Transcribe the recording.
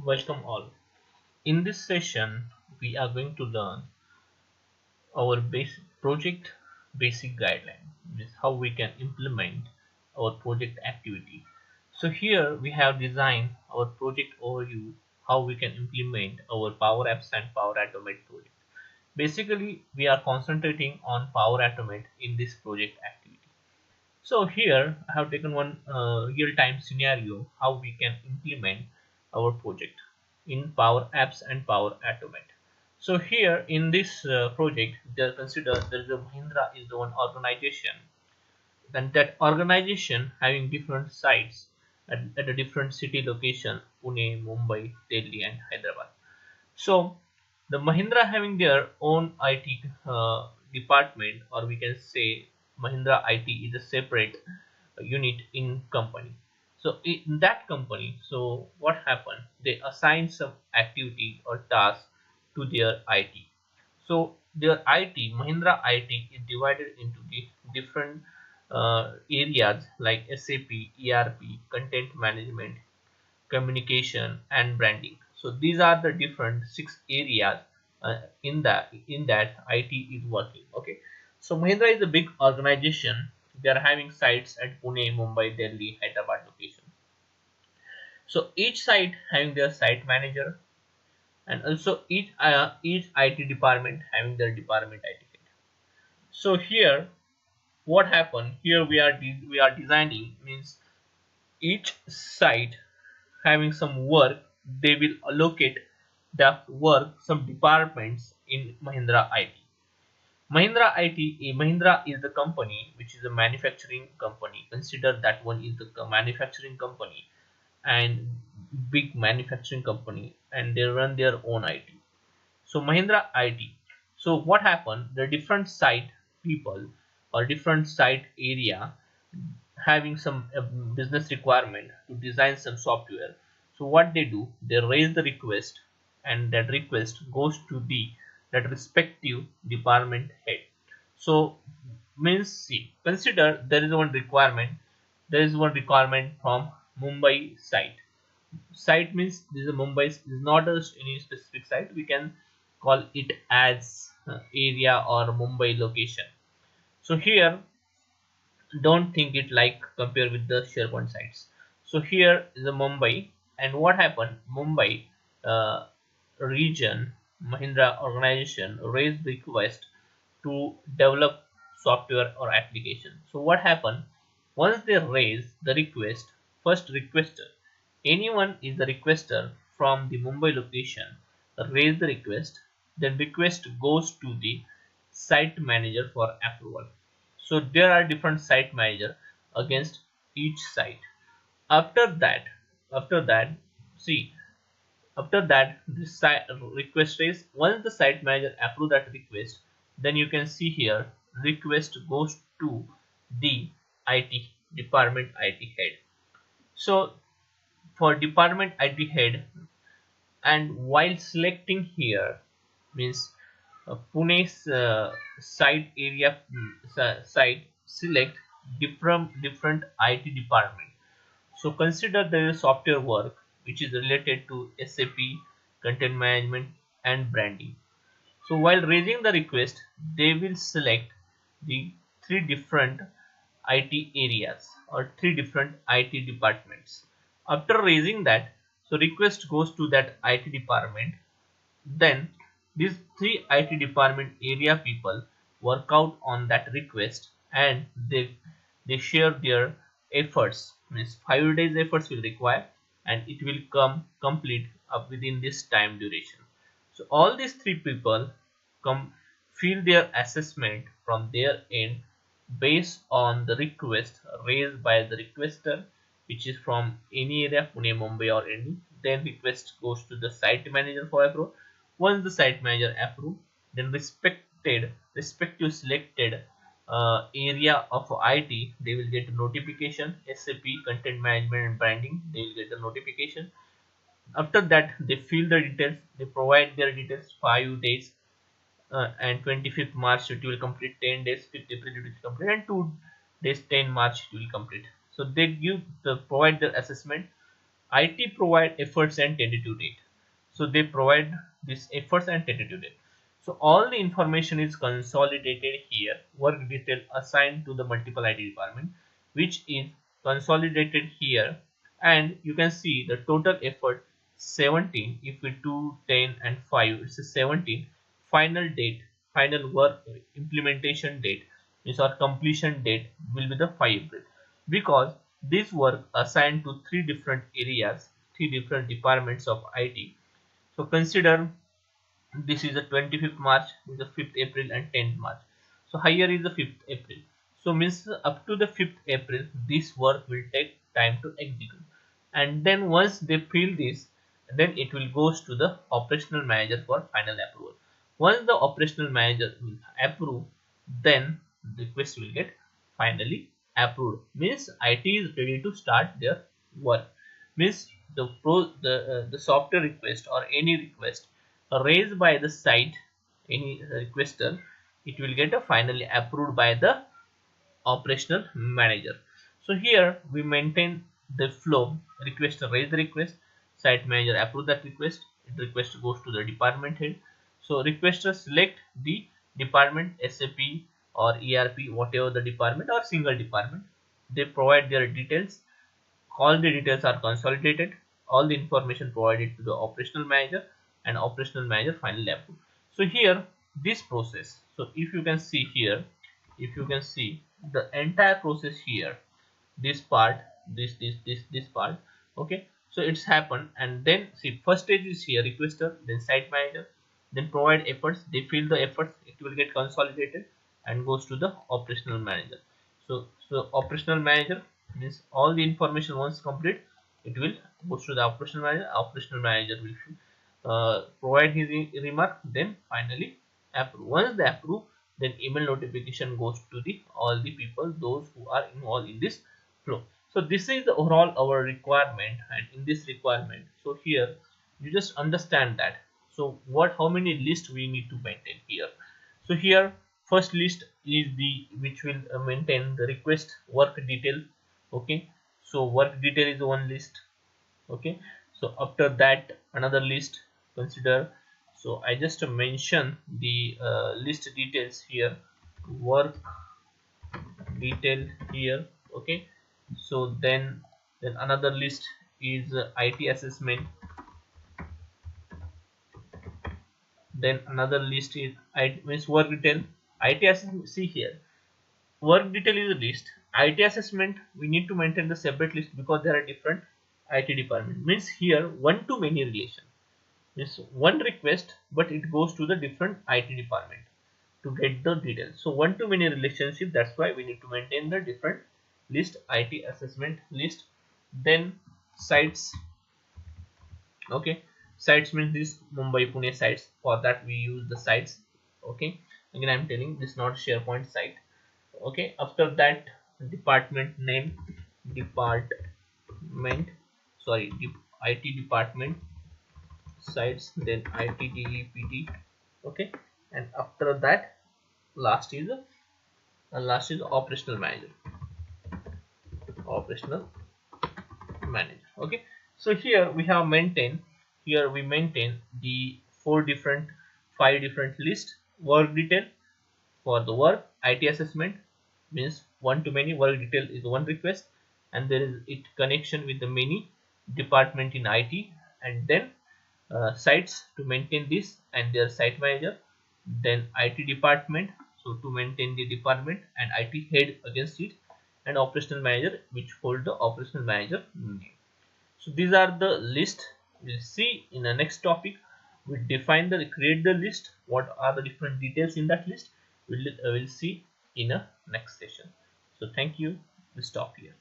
Welcome all. In this session, we are going to learn our project basic guideline, which is how we can implement our project activity. So here we have designed our project overview, how we can implement our Power Apps and Power Automate project. Basically, we are concentrating on Power Automate in this project activity. So here I have taken one real-time scenario how we can implement our project in Power Apps and Power Automate. So here in this project, consider there is a Mahindra is the one organization. Then that organization having different sites at a different city location: Pune, Mumbai, Delhi, and Hyderabad. So the Mahindra having their own IT department, or we can say Mahindra IT is a separate unit in company. So in that company, so what happened? They assign some activity or task to their IT. So their IT, Mahindra IT, is divided into the different areas like SAP, ERP, content management, communication, and branding. So these are the different 6 areas in that IT is working. Okay, so Mahindra is a big organization. They are having sites at Pune, Mumbai, Delhi, Hyderabad location. So each site having their site manager, and also each IT department having their department IT head. So here what happened? Here we are designing means each site having some work, they will allocate that work some departments in Mahindra IT. Mahindra is the company which is a manufacturing company. Consider that one is the manufacturing company and big manufacturing company, and they run their own IT. So Mahindra IT. So what happened? The different site people or different site area having some business requirement to design some software. So what they do, they raise the request, and that request goes to the that respective department head. So means, see, consider there is one requirement from Mumbai site means this is a Mumbai, is not just any specific site, we can call it as area or Mumbai location. So here don't think it like compare with the Sharepoint sites. So here is a Mumbai, and what happened? Mumbai region Mahindra organization raised request to develop software or application. So what happened? Once they raise the request, first requester, anyone is the requester from the Mumbai location, raise the request, then request goes to the site manager for approval. So there are different site manager against each site. After that see, after that the site request is, once the site manager approve that request, then you can see here request goes to the IT department IT head. So for department IT head, and while selecting here means Pune's site area, site, select different IT department. So consider there is software work which is related to SAP, content management, and branding. So while raising the request, they will select the 3 different IT areas or 3 different IT departments. After raising that, so request goes to that IT department. Then these 3 IT department area people work out on that request, and they share their efforts. Means 5 days efforts will require, and it will come complete up within this time duration. So all these 3 people come fill their assessment from their end based on the request raised by the requester, which is from any area, Pune, Mumbai, or any. Then request goes to the site manager for approval. Once the site manager approve, then respective selected area of IT, they will get a notification. SAP, content management, and branding, they will get a notification. After that, they fill the details, they provide their details. 5 days and 25th March it will complete, 10 days 5th April it will complete, and 2 days 10 March it will complete. So they give the provide their assessment. IT provide efforts and tentative date. So they provide this efforts and tentative date. So all the information is consolidated here. Work detail assigned to the multiple IT department, which is consolidated here, and you can see the total effort 17. If we do 10 and 5, it's a 17. Final date, final work implementation date, is our completion date will be the 5 April, because this work assigned to three different areas, three different departments of IT. So consider this is the 25th March, with the 5th April and 10th March. So here is the 5th April. So means up to the 5th April, this work will take time to execute. And then once they fill this, then it will goes to the operational manager for final approval. Once the operational manager will approve, then the request will get finally approved. Means IT is ready to start their work. Means the software request or any request raised by the site, any requester, it will get a finally approved by the operational manager. So here we maintain the flow: requester raise the request, site manager approve that request, request goes to the department head. So requester select the department, SAP or ERP, whatever the department or single department. They provide their details. All the details are consolidated, all the information provided to the operational manager, and operational manager finally approve. So here this process, so if you can see here, if you can see the entire process here, this part, this part, okay. So it's happened, and then see first stage is here requester, then site manager, then provide efforts, they fill the efforts, it will get consolidated and goes to the operational manager. So operational manager means all the information once complete, it will goes to the operational manager. Operational manager will provide his remark, then finally approve. Once they approve, then email notification goes to the all the people, those who are involved in this flow. So this is the overall our requirement, and in this requirement, so here you just understand that. So what, how many lists we need to maintain here. So here first list is the which will maintain the request work detail, okay. So work detail is one list, okay. So after that another list, consider, so I just mention the list details here, work detail here, okay. So then another list is IT assessment, then another list is means work detail, IT assessment. See here, work detail is a list, IT assessment we need to maintain the separate list because there are different IT department. Means here one to many relation, means one request but it goes to the different IT department to get the details. So one to many relationship, that's why we need to maintain the different list, IT assessment list. Then sites, okay. Sites means this Mumbai Pune sites, for that we use the sites, okay. Again I'm telling this not SharePoint site, okay. After that department name, department, sorry, IT department sites, then ITDEPT, okay. And after that last is operational manager, operational manager, okay. So here we have maintained, here we maintain the five different list. Work detail for the work, IT assessment means one to many, work detail is one request, and there is it connection with the many department in IT, and then sites to maintain this and their site manager, then IT department, so to maintain the department and IT head against it, and operational manager which hold the operational manager name. So these are the list. We'll see in the next topic. We define the create the list. What are the different details in that list? We'll see in a next session. So thank you. We'll stop here.